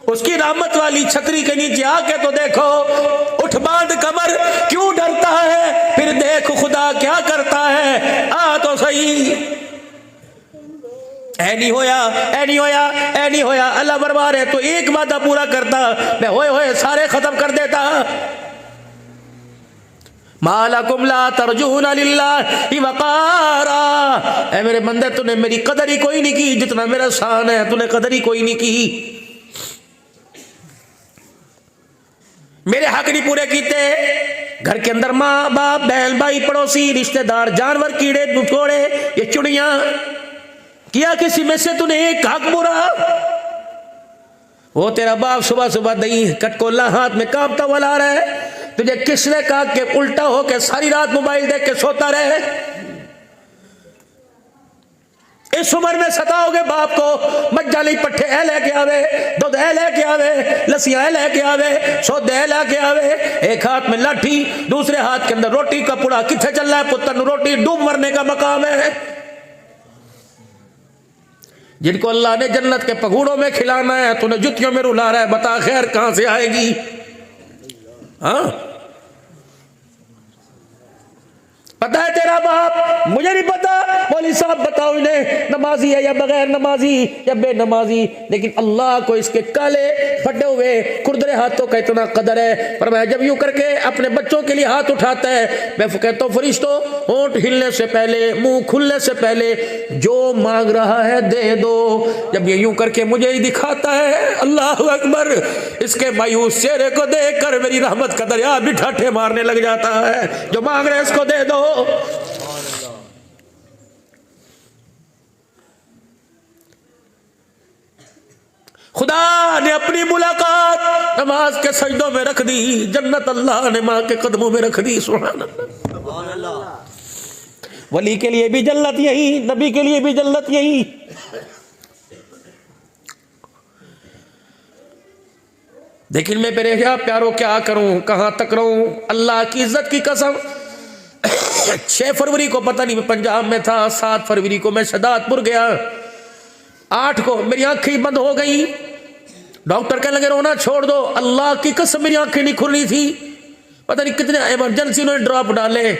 اس کی رحمت والی چھتری کے نیچے آ کے تو دیکھو، اٹھ باندھ کمر، کیوں ڈرتا ہے؟ پھر دیکھ خدا کیا کرتا ہے، آ تو صحیح۔ اے نہیں ہویا، اے نہیں ہویا، اے نہیں ہویا، اللہ بربار ہے تو ایک وعدہ پورا کرتا، میں ہوئے ہوئے سارے ختم کر دیتا۔ ما لکم لا ترجون للہ وقارا، اے میرے بندے تو نے میری قدر ہی کوئی نہیں کی، جتنا میرا شان ہے تو نے قدر ہی کوئی نہیں کی، میرے حق نہیں پورے کیتے۔ گھر کے اندر ماں باپ بہن بھائی پڑوسی رشتہ دار جانور کیڑے مکوڑے یہ چڑیاں، کیا کسی میں سے تو نے ایک حق پورا؟ وہ تیرا باپ صبح صبح دہی کٹکولا ہاتھ میں کانپتا ہوا لا رہا ہے، تجھے کس نے کہا کہ الٹا ہو کے ساری رات موبائل دیکھ کے سوتا رہے؟ اس عمر میں ستاؤ گے باپ کو، مجھا نہیں پٹھے اے لے کے آوے، دودھ اے لے کے آوے، لسیاں اے لے کے آوے، سودے اے لے کے آوے، ایک ہاتھ میں لاٹھی دوسرے ہاتھ کے اندر روٹی کا پڑا، کتنے چل رہا ہے پتر؟ روٹی ڈوب مرنے کا مقام ہے۔ جن کو اللہ نے جنت کے پگوڑوں میں کھلانا ہے تو نے جتیوں میں رلا رہا ہے، بتا خیر کہاں سے آئے گی؟ ہاں پتا ہے تیرا باپ؟ مجھے نہیں پتا، مولوی صاحب بتاؤ انہیں نمازی ہے یا بغیر نمازی یا بے نمازی، لیکن اللہ کو اس کے کالے پھٹے ہوئے کردرے ہاتھوں کا اتنا قدر ہے، فرمایا جب یوں کر کے اپنے بچوں کے لیے ہاتھ اٹھاتا ہے، میں کہتا ہوں فرشتوں ہونٹ ہلنے سے پہلے منہ کھلنے سے پہلے جو مانگ رہا ہے دے دو۔ جب یہ یوں کر کے مجھے ہی دکھاتا ہے، اللہ اکبر، اس کے مایوس چہرے کو دیکھ کر میری رحمت کا دریا بھی ٹھاٹھے مارنے لگ جاتا ہے، جو مانگ رہے اس کو دے دو۔ خدا نے اپنی ملاقات نماز کے سجدوں میں رکھ دی، جنت اللہ نے ماں کے قدموں میں رکھ دی۔ سبحان اللہ۔ ولی کے لیے بھی جنت یہی، نبی کے لیے بھی جنت یہی۔ لیکن میں میرے پیاروں کیا کروں، کہاں تک رہوں؟ اللہ کی عزت کی قسم 6 فروری کو پتہ نہیں میں پنجاب میں تھا، 7 فروری کو میں شہداد پور گیا، 8 کو میری آنکھیں بند ہو گئی، ڈاکٹر کہنے لگے رونا چھوڑ دو، اللہ کی قسم میری آنکھیں نہیں کھل رہی تھی، پتہ نہیں کتنے ایمرجنسی انہوں نے ڈراپ ڈالے۔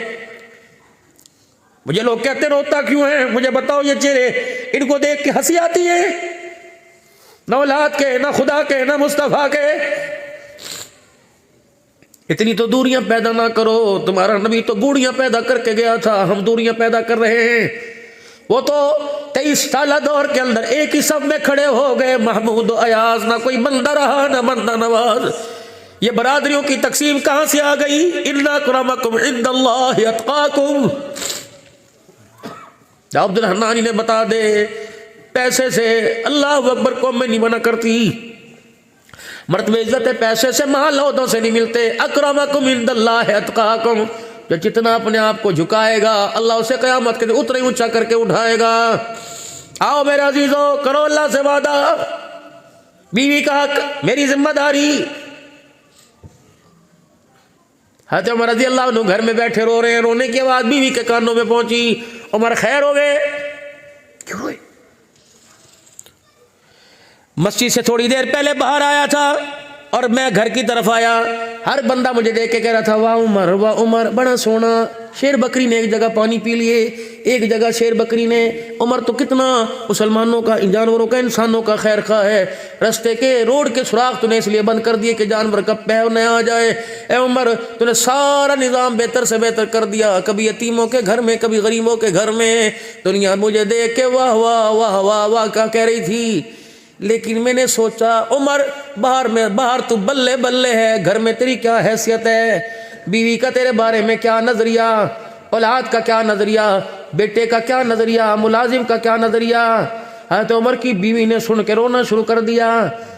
مجھے لوگ کہتے روتا کیوں ہے؟ مجھے بتاؤ، یہ چہرے ان کو دیکھ کے ہنسی آتی ہے؟ نہ اولاد کے، نہ خدا کے، نہ مصطفیٰ کے۔ اتنی تو دوریاں پیدا نہ کرو، تمہارا نبی تو بوڑھیاں پیدا کر کے گیا تھا، ہم دوریاں پیدا کر رہے ہیں۔ وہ تو 23 سالہ دور کے اندر ایک ہی صف میں کھڑے ہو گئے، محمود و ایاز، نہ کوئی بندہ رہا نہ بندہ نواز۔ یہ برادریوں کی تقسیم کہاں سے آ گئی؟ ان اکرمکم عند اللہ اتقاکم۔ عبد الحنانی نے بتا دے، پیسے سے اللہ اکبر کو میں نہیں منع کرتی، مرتبہ عزت پیسے سے مال عہدوں سے نہیں ملتے۔ اکرمکم عند اللہ اتقاکم، جو جتنا اپنے آپ کو جھکائے گا اللہ اسے قیامت کے دن اتنا ہی اونچا کر کے اٹھائے گا۔ آؤ میرے عزیزو، کرو اللہ سے وعدہ، بیوی کا حق میری ذمہ داری۔ حضرت عمر رضی اللہ عنہ گھر میں بیٹھے رو رہے ہیں، رونے کی آواز بیوی کے کانوں میں پہنچی، عمر خیر ہو گئے؟ کیوں ہوئے؟ مسجد سے تھوڑی دیر پہلے باہر آیا تھا اور میں گھر کی طرف آیا، ہر بندہ مجھے دیکھ کے کہہ رہا تھا واہ عمر بڑا سونا، شیر بکری نے ایک جگہ پانی پی لیے، ایک جگہ شیر بکری نے، عمر تو کتنا مسلمانوں کا، جانوروں کا، انسانوں کا خیر خواہ ہے، رستے کے روڈ کے سوراخ تو نے اس لیے بند کر دیے کہ جانور کا پیر نہ آ جائے۔ اے عمر تو نے سارا نظام بہتر سے بہتر کر دیا، کبھی یتیموں کے گھر میں، کبھی غریبوں کے گھر میں، دنیا مجھے دیکھ کے واہ واہ واہ واہ واہ کیا کہہ رہی تھی، لیکن میں نے سوچا عمر باہر تو بلے بلے ہے، گھر میں تیری کیا حیثیت ہے، بیوی کا تیرے بارے میں کیا نظریہ، اولاد کا کیا نظریہ، بیٹے کا کیا نظریہ، ملازم کا کیا نظریہ۔ حضرت عمر کی بیوی نے سن کے رونا شروع کر دیا،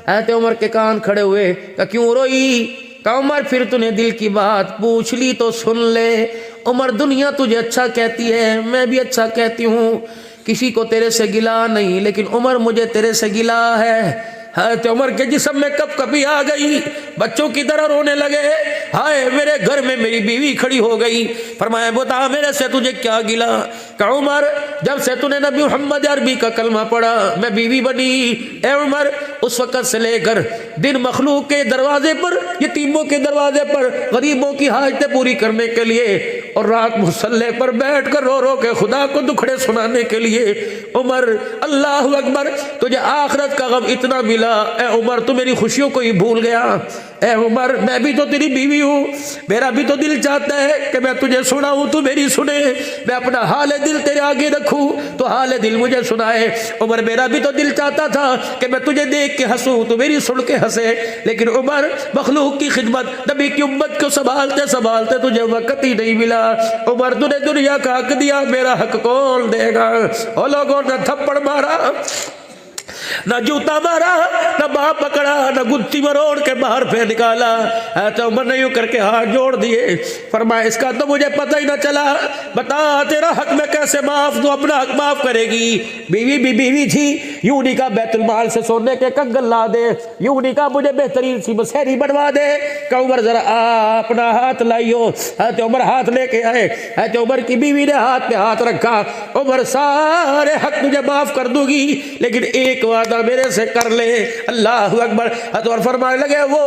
حضرت عمر کے کان کھڑے ہوئے، کہ کیوں روئی؟ کہ عمر پھر تو نے دل کی بات پوچھ لی تو سن لے، عمر دنیا تجھے اچھا کہتی ہے، میں بھی اچھا کہتی ہوں، کسی کو تیرے سے گلا نہیں، لیکن عمر مجھے تیرے سے گلا ہے، حضرت عمر کے جسم میں کب کبھی آ گئی، بچوں کی طرح رونے لگے، ہائے میرے گھر میں میری بیوی کھڑی ہو گئی۔ فرمایا بتا میرے سے تجھے کیا گلا؟ کہ عمر جب سے تو نے نبی محمد عربی کا کلمہ پڑھا میں بیوی بنی۔ اے عمر اس وقت سے لے کر دن مخلوق کے دروازے پر، یتیموں کے دروازے پر، غریبوں کی حاجتیں پوری کرنے کے لیے، اور رات مصلے پر بیٹھ کر رو رو کے خدا کو دکھڑے سنانے کے لیے۔ عمر اللہ اکبر، تجھے آخرت کا غم اتنا ملا، اے عمر تو میری خوشیوں کو ہی بھول گیا۔ اے عمر میں بھی تو تیری بیوی ہوں، میرا بھی تو دل چاہتا ہے کہ میں تجھے سناؤں تو میری سنے، میں اپنا حال دل تیرے آگے رکھوں تو حال دل مجھے سنائے۔ عمر میرا بھی تو دل چاہتا تھا کہ میں تجھے دیکھ کے ہنسوں تو میری سن کے ہنسے، لیکن عمر مخلوق کی خدمت، نبی کی امت کو سنبھالتے سنبھالتے تجھے وقت ہی نہیں ملا۔ عمر تو نے دنیا کا حق دیا، میرا حق کون دے گا؟ اور لوگوں نے تھپڑ مارا، نہ جوتا مارا، نہ باں پکڑا، نہ گتھی مروڑ کے باہر پھینک نکالا۔ تو عمر نے یوں کر کے ہاتھ جوڑ دیے، فرمایا اس کا تو مجھے پتہ ہی نہ چلا، بتا تیرا حق میں کیسے معاف دوں؟ اپنا حق معاف کرے گی؟ بیوی بھی بیوی تھی، یوں نہیں کہا بیت المال سے سونے کے کنگن لا دے، یوں نہیں کہا مجھے بہترین سی مسحری بنوا دے۔ کہ عمر ذرا اپنا ہاتھ لائیو۔ حضرت عمر ہاتھ لے کے آئے، حضرت عمر کی بیوی نے ہاتھ پہ ہاتھ رکھا، عمر سارے حق تجھے معاف کر دوں گی لیکن ایک وعدہ میرے سے کر لے۔ اللہ اکبر۔ حضرت عمر فرمانے لگے وہ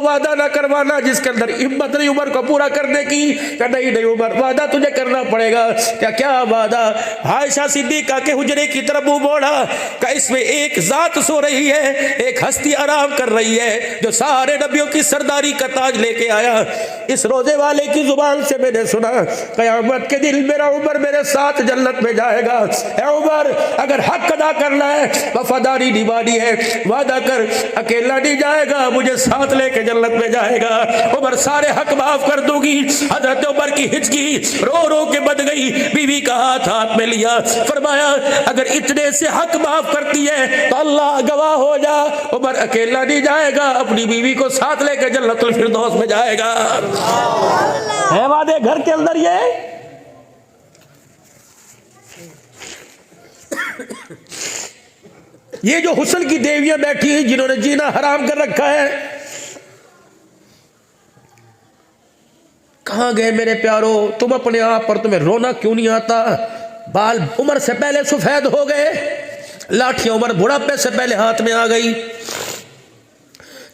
وعدہ نہ کروانا جس کے اندر ہمت نہیں عمر کو پورا کرنے کی۔ کہ نہیں عمر وعدہ تجھے کرنا پڑے گا۔ کیا وعدہ؟ عائشہ صدیقہ کے حجرے کی طرف منہ موڑا کہ اس میں ایک ذات سو رہی ہے، ایک ہستی آرام کر رہی ہے جو سارے نبیوں کی سرداری کا تاج لے کے آیا۔ اس روزے والے کی زبان سے میں نے سنا قیامت کے دن میرا عمر میرے ساتھ جنت میں جائے گا۔ اے عمر اگر حق ادا کرنا ہے، وفاداری نبھانی ہے، وعدہ کر اکیلا نہیں جائے گا، مجھے ساتھ لے کے جنت میں جائے گا۔ عمر سارے حق معاف کر دوں گی۔ حضرت عمر کی ہچکی رو رو کے بد گئی، بیوی کا ہاتھ میں لیا، فرمایا اگر اتنے سے حق معاف کرتی ہے تو اللہ گواہ ہو جا، عمر اکیلا نہیں جائے گا، اپنی بیوی کو ساتھ لے کے جنت الفردوس میں جائے گا۔ ہے وعدے گھر کے اندر یہ؟ یہ جو حسن کی دیویاں بیٹھی ہیں جنہوں نے جینا حرام کر رکھا ہے، کہاں گئے میرے پیارو؟ تم اپنے آپ پر تمہیں رونا کیوں نہیں آتا؟ بال عمر سے پہلے سفید ہو گئے، لاٹھی عمر بڑھاپے سے پہلے ہاتھ میں آ گئی۔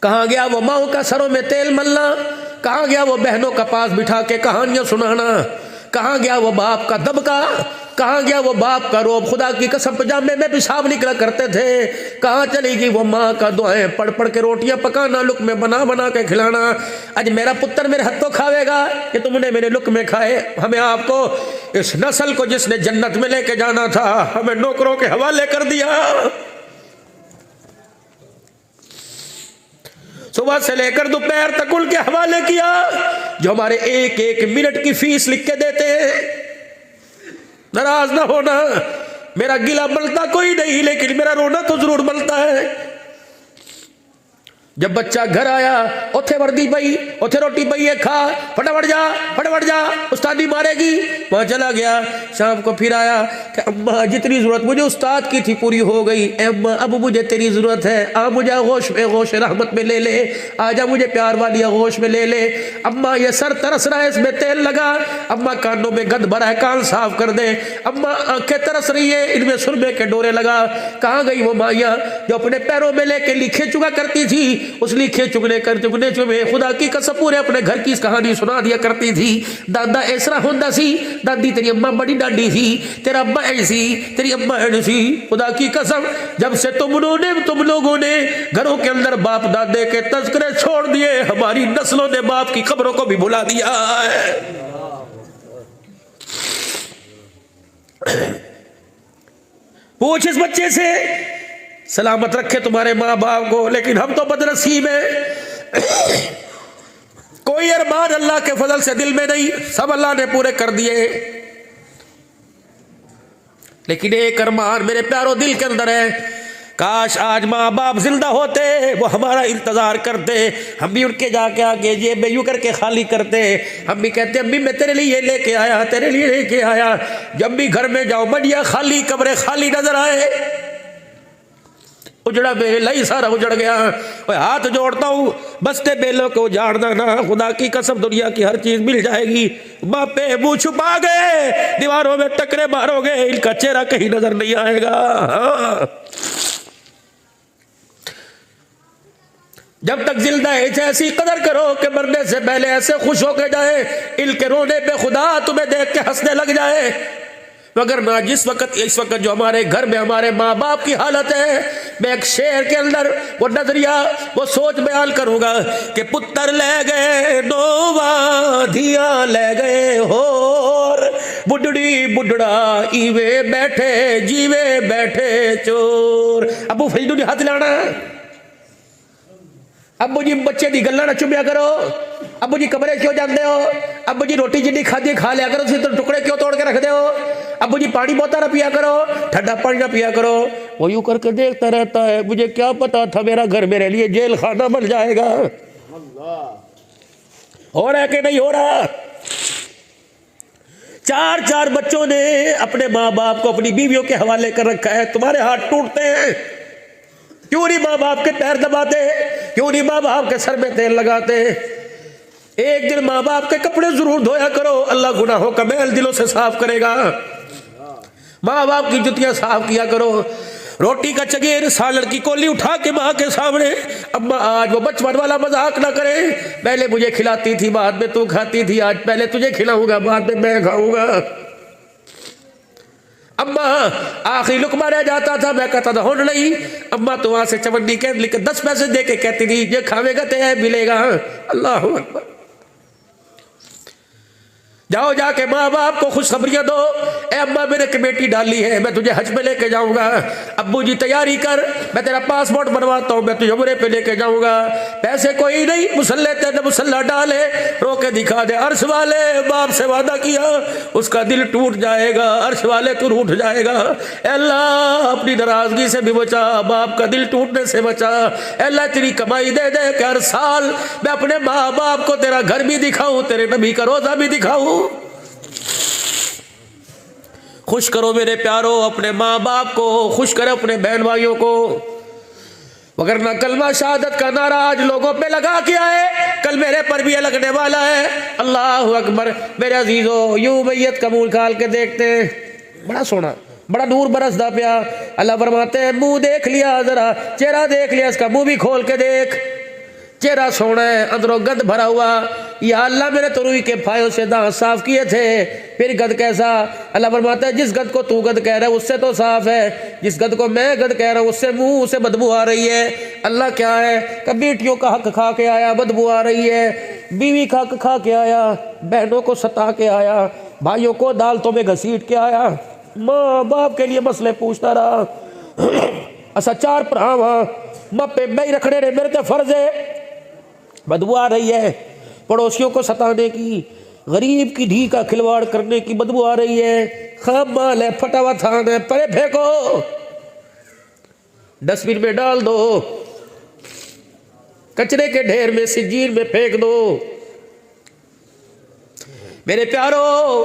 کہاں گیا وہ ماؤں کا سروں میں تیل ملنا؟ کہاں گیا وہ بہنوں کا پاس بٹھا کے کہانیاں سنانا؟ کہاں گیا وہ باپ کا دبکا؟ کہاں گیا وہ باپ کا روب؟ خدا کی قسم پجامے میں پیشاب نکلا کرتے تھے۔ کہاں چلی گئی وہ ماں کا دعائیں پڑھ پڑھ کے روٹیاں پکانا، لقمے بنا بنا کے کھلانا؟ آج میرا پتر میرے ہاتھوں کھاوے گا کہ تم نے میرے لقمے کھائے؟ ہمیں آپ کو اس نسل کو جس نے جنت میں لے کے جانا تھا ہمیں نوکروں کے حوالے کر دیا۔ صبح سے لے کر دوپہر تک ان کے حوالے کیا جو ہمارے ایک ایک منٹ کی فیس لکھ کے دیتے ہیں۔ ناراض نہ ہونا، میرا گلہ بلتا کوئی نہیں لیکن میرا رونا تو ضرور بلتا ہے۔ جب بچہ گھر آیا اوتھے وردی پئی، اوتھے روٹی پئی ہے، کھا پھٹاپٹ جا استادی مارے گی، وہاں چلا گیا۔ شام کو پھر آیا کہ اماں جتنی ضرورت مجھے استاد کی تھی پوری ہو گئی، اے اماں اب مجھے تیری ضرورت ہے، آ مجھے غوش رحمت میں لے لے، آجا مجھے پیار والی غوش میں لے لے۔ اماں یہ سر ترس رہا ہے اس میں تیل لگا، اماں کانوں میں گند بھرا ہے کان صاف کر دے، اماں آنکھیں ترس رہی ہے ان میں سرمے کے ڈورے لگا۔ کہاں گئی وہ مائیاں جو اپنے پیروں میں لے کے لیکھے چکا کرتی تھی؟ اس لیکھے چگنے چگنے خدا کی قسم پورے اپنے گھر کی اس کہانی سنا دیا کرتی تھی۔ دادا ایسرا ہوندا سی، دادی تیری اماں بڑی ڈاڈی سی، تیرا ابا ایسی، تیری اماں ایسی۔ خدا کی قسم جب سے تم لوگوں نے گھروں کے اندر باپ دادے کے تذکرے چھوڑ دیے، ہماری نسلوں نے باپ کی قبروں کو بھی بھلا دیا ہے۔ پوچھ اس بچے سے، سلامت رکھے تمہارے ماں باپ کو، لیکن ہم تو بدنصیب ہیں، کوئی ارمان اللہ کے فضل سے دل میں نہیں، سب اللہ نے پورے کر دیے، لیکن ایک ارمان میرے پیاروں دل کے اندر ہے، کاش آج ماں باپ زندہ ہوتے، وہ ہمارا انتظار کرتے، ہم بھی ان کے جا کے آگے جیب یوں کر کے خالی کرتے، ہم بھی کہتے امی میں تیرے لیے لے کے آیا، تیرے لیے لے کے آیا۔ جب بھی گھر میں جاؤ منڈیاں خالی، قبریں خالی نظر آئے، اجڑا بیلا ہی سارا اجڑ گیا. ہاتھ جوڑتا ہوں بستے بیلوں کو اجاڑنا نہ. خدا کی قسم دنیا کی ہر چیز مل جائے گی. باپے منہ چھپا گئے, دیواروں میں ٹکرے مارو گے, ان کا چہرہ کہیں نظر نہیں آئے گا. ہاں جب تک زندہ ہے ایسی قدر کرو کہ مرنے سے پہلے ایسے خوش ہو کے جائے, ان کے رونے پہ خدا تمہیں دیکھ کے ہنسنے لگ جائے. مگر نہ جس وقت اس وقت جو ہمارے گھر میں ہمارے ماں باپ کی حالت ہے, میں ایک شعر کے اندر وہ نظریہ وہ سوچ بیان کروں گا کہ پتر لے گئے نوواں دھیاں لے گئے ہور, بڈڑی بڈڑا ایوے بیٹھے جیوے بیٹھے چور. ابو فریدو نے ہاتھ لانا, ابو جی بچے دی گلاں نہ چومیا کرو, ابو جی کمرے کیوں جاندے ہو, ابو جی روٹی جنی کھادی کھا لیا کرو, اسی ٹکڑے کیوں توڑ کے رکھ دے ہو, ابو جی پانی بہتا نہ پیا کرو, ٹھنڈا پانی نہ پیا کرو. وہ یوں کر کے دیکھتا رہتا ہے, مجھے کیا پتا تھا میرا گھر میرے لیے جیل خانہ بن جائے گا. ہو رہا ہے کہ نہیں ہو رہا؟ چار چار بچوں نے اپنے ماں باپ کو اپنی بیویوں کے حوالے کر رکھا ہے. تمہارے ہاتھ ٹوٹتے ہیں, کیوں نہیں ماں باپ کے پیر دباتے, کیوں نہیں ماں باپ کے سر میں تیل لگاتے. ایک دن ماں باپ کے کپڑے ضرور دھویا کرو, اللہ گناہوں کا میل دلوں سے صاف کرے گا. ماں باپ کی جوتیاں صاف کیا کرو. روٹی کا چگیر سالن کی کولی اٹھا کے ماں کے سامنے, اماں آج وہ بچپن والا مذاق نہ کرے, پہلے مجھے کھلاتی تھی بعد میں تو کھاتی تھی, آج پہلے تجھے کھلاؤں گا بعد میں کھاؤں گا. اماں آخری لقمہ رہ جاتا تھا, میں کہتا تھا ہون نہیں, اماں تو وہاں سے چمنی کے لکھ 10 پیسے دے کے کہتی تھی یہ کھاوے گا تے ملے گا. اللہ اکبر. جاؤ جا کے ماں باپ کو خوشخبریاں دو, اے اماں میں نے کمیٹی ڈالی ہے, میں تجھے حج پہ لے کے جاؤں گا. ابو جی تیاری کر, میں تیرا پاسپورٹ بنواتا ہوں, میں تجھے عمرے پہ لے کے جاؤں گا. پیسے کوئی نہیں, مسلح تیرے مسلح ڈالے, رو کے دکھا دے. عرش والے باپ سے وعدہ کیا اس کا دل ٹوٹ جائے گا, عرش والے تو روٹھ جائے گا. اے اللہ اپنی ناراضگی سے بھی بچا, باپ کا دل ٹوٹنے سے بچا. اے اللہ تیری کمائی دے دے کہ ہر سال میں اپنے ماں باپ کو تیرا گھر بھی دکھاؤں, تیرے نبی کا روزہ بھی دکھاؤں. خوش کرو میرے پیارو اپنے ماں باپ کو, خوش کرو اپنے بہن بھائیوں کو. وگرنہ کلمہ شہادت کا نعرہ آج لوگوں پہ لگا کے آئے, کل میرے پر بھی لگنے والا ہے. اللہ اکبر. میرے عزیزو یوں میت کا منہ کھال کے دیکھتے ہیں, بڑا سونا بڑا نور برسدا پیا. اللہ فرماتے ہیں منہ دیکھ لیا, ذرا چہرہ دیکھ لیا, اس کا منہ بھی کھول کے دیکھ. چہرہ سونا ہے, اندروں گند بھرا ہوا. یا اللہ میں نے تو روئی کے پھائیوں سے دانت صاف کیے تھے, پھر گند کیسا؟ اللہ فرماتا ہے جس گند کو تو گند کہہ رہا ہے اس سے تو صاف ہے, جس گند کو میں گند کہہ رہا ہوں اس سے منہ سے بدبو آ رہی ہے. اللہ کیا ہے کہ بیٹیوں کا حق کھا کے آیا, بدبو آ رہی ہے. بیوی کا حق کھا کے آیا, بہنوں کو ستا کے آیا, بھائیوں کو عدالتوں میں گھسیٹ کے آیا, ماں باپ کے لیے مسئلے پوچھتا رہا. اسا 4 پراواں ماں پہ میں ہی رکھنے نے, میرے تے فرض ہے. بدبو آ رہی ہے پڑوسیوں کو ستانے کی, غریب کی دھی کا کھلواڑ کرنے کی بدبو آ رہی ہے. خام مال ہے, پھٹا ہوا تھان ہے, پرے پھینکو, ڈسٹ بن میں ڈال دو, کچرے کے ڈھیر میں سجین میں پھینک دو. میرے پیارو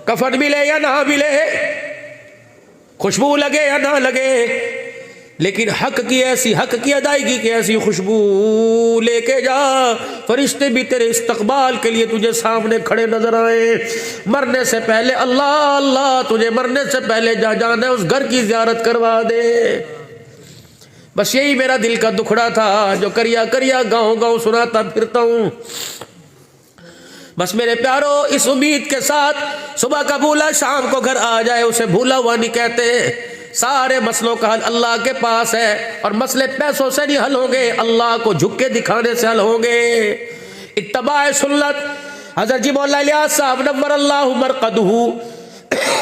کفن ملے یا نہ ملے, خوشبو لگے یا نہ لگے, لیکن حق کی ایسی, حق کی ادائیگی کی ایسی خوشبو لے کے جا, فرشتے بھی تیرے استقبال کے لیے تجھے سامنے کھڑے نظر آئے. مرنے سے پہلے اللہ اللہ, تجھے مرنے سے پہلے جا جانا ہے اس گھر کی زیارت کروا دے. بس یہی میرا دل کا دکھڑا تھا جو کریا کریا گاؤں گاؤں سناتا پھرتا ہوں. بس میرے پیارو اس امید کے ساتھ صبح کا بھولا شام کو گھر آ جائے, اسے بھولا ہوا نہیں کہتے. سارے مسئلوں کا حل اللہ کے پاس ہے, اور مسئلے پیسوں سے نہیں حل ہوں گے, اللہ کو جھک کے دکھانے سے حل ہوں گے. اتباع سنت. حضرت جی مولا الیاس صاحب نور اللہ مرقدہ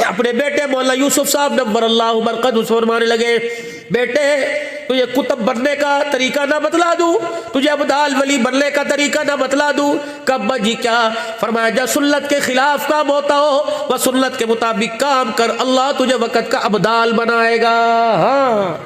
اپنے بیٹے مولا یوسف صاحب نور اللہ مرقدہ فرمانے لگے, بیٹے تجھے کتب بننے کا طریقہ نہ بتلا دوں, تجھے ابدال ولی بننے کا طریقہ نہ بتلا دوں؟ کب جی کیا فرمایا, جب سنت کے خلاف کام ہوتا ہو وہ سنت کے مطابق کام کر, اللہ تجھے وقت کا ابدال بنائے گا. ہاں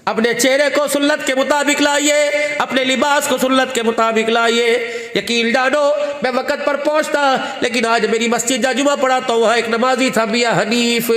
اپنے چہرے کو سنت کے مطابق لائیے, اپنے لباس کو سنت کے مطابق لائیے. یقین جانو میں وقت پر پہنچتا، لیکن آج میری مسجد جا جمعہ پڑھاتا ہوں، وہاں ایک نمازی تھا میاں حنیف،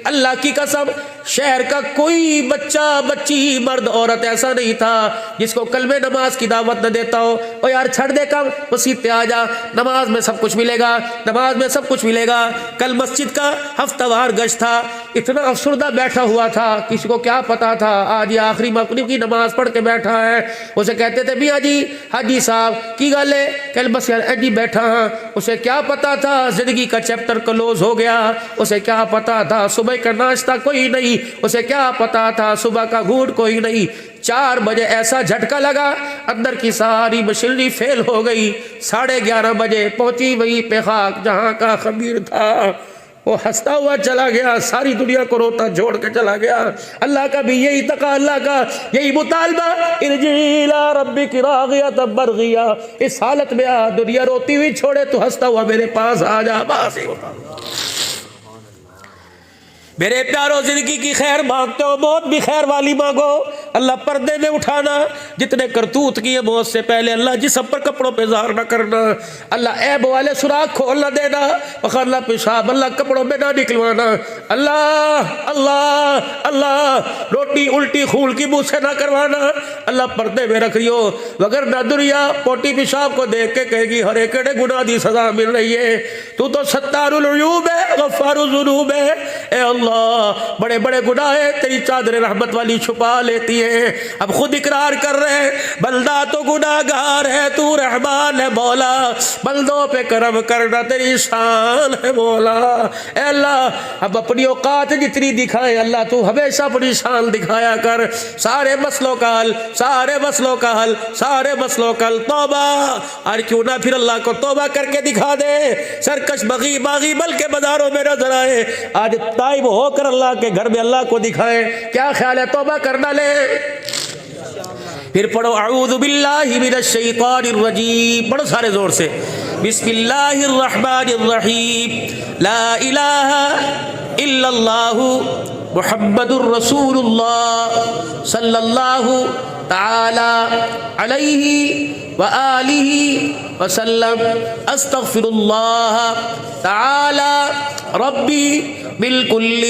اللہ کی قسم شہر کا کوئی بچہ بچی مرد عورت ایسا نہیں تھا جس کو کلمہ نماز کی دعوت نہ دیتا ہو۔ او یار چھڑ دے کم، مسجد پہ آ جا، نماز میں سب کچھ ملے گا، نماز میں سب کچھ ملے گا۔ کل مسجد کا ہفتہ وار گشت تھا، اتنا افسردہ بیٹھا ہوا تھا، کسی کو کیا پتا تھا آج یہ آخری مغرب کی نماز پڑھ کے بیٹھا ہے۔ اسے کہتے تھے میاں جی حاجی صاحب کی گل ہے، کل بس یار جی بیٹھا ہاں۔ اسے کیا پتا تھا زندگی کا چیپٹر کلوز ہو گیا، اسے کیا پتا تھا صبح کا ناشتہ کوئی نہیں، اسے کیا پتا تھا صبح کا گھونٹ کوئی نہیں۔ 4 بجے ایسا جھٹکا لگا، اندر کی ساری مشینری فیل ہو گئی۔ 11:30 بجے پہنچی وہی پہ خاک جہاں کا خبیر تھا، وہ ہنستا ہوا چلا گیا، ساری دنیا کو روتا چھوڑ کے چلا گیا۔ اللہ کا بھی یہی تقا، اللہ کا یہی مطالبہ، ارجعی الی ربک راغیۃ مرضیہ، اس حالت میں آ، دنیا روتی ہوئی چھوڑے تو ہنستا ہوا میرے پاس آ جا۔ بس میرے پیارو، زندگی کی خیر مانگتے ہو، موت بھی خیر والی مانگو۔ اللہ پردے میں اٹھانا، جتنے کرتوت کیے موت سے پہلے اللہ جسم پر کپڑوں پہ ظاہر نہ کرنا، اللہ عیب والے سراغ کھول نہ دینا، اللہ پیشاب اللہ کپڑوں میں نہ نکلوانا، اللہ اللہ اللہ روٹی الٹی خول کی منہ سے نہ کروانا، اللہ پردے میں رکھ رہی ہو، وگرنہ دنیا پوٹی پیشاب کو دیکھ کے کہے گی ہر ایک گناہ دی سزا مل رہی ہے، تو ستار العیوب ہے، غفار الذنوب ہے۔ اے اللہ بڑے بڑے گناہ تیری چادر رحمت والی چھپا لیتی ہے۔ اب خود اقرار کر رہے ہیں بندہ تو گناہ گار ہے، تو رحمان ہے مولا، بندوں پہ کرم کرنا تیری شان ہے مولا۔ اے اللہ اب اپنی اوقات جتنی دکھائیں، اللہ تو ہمیشہ اپنی شان دکھایا کر۔ سارے مسئلوں کا حل، سارے مسئلوں کا حل، سارے مسئلوں کا حل توبہ، اور کیوں نہ پھر اللہ کو توبہ کر کے دکھا دے۔ سرکش بغی باغی بلکہ بازاروں میں نظر آئے، آج تائب ہو کر اللہ کے گھر میں اللہ کو دکھائیں۔ کیا خیال ہے توبہ کرنا لے؟ پھر پڑھو اعوذ باللہ من الشیطان الرجیم، پڑھو سارے زور سے، بسم اللہ الرحمن الرحیم، لا الہ الا اللہ محمد الرسول اللہ صلی اللہ تعالی علیہ وآلہ وسلم، استغفر اللہ تعالی ربی بالکل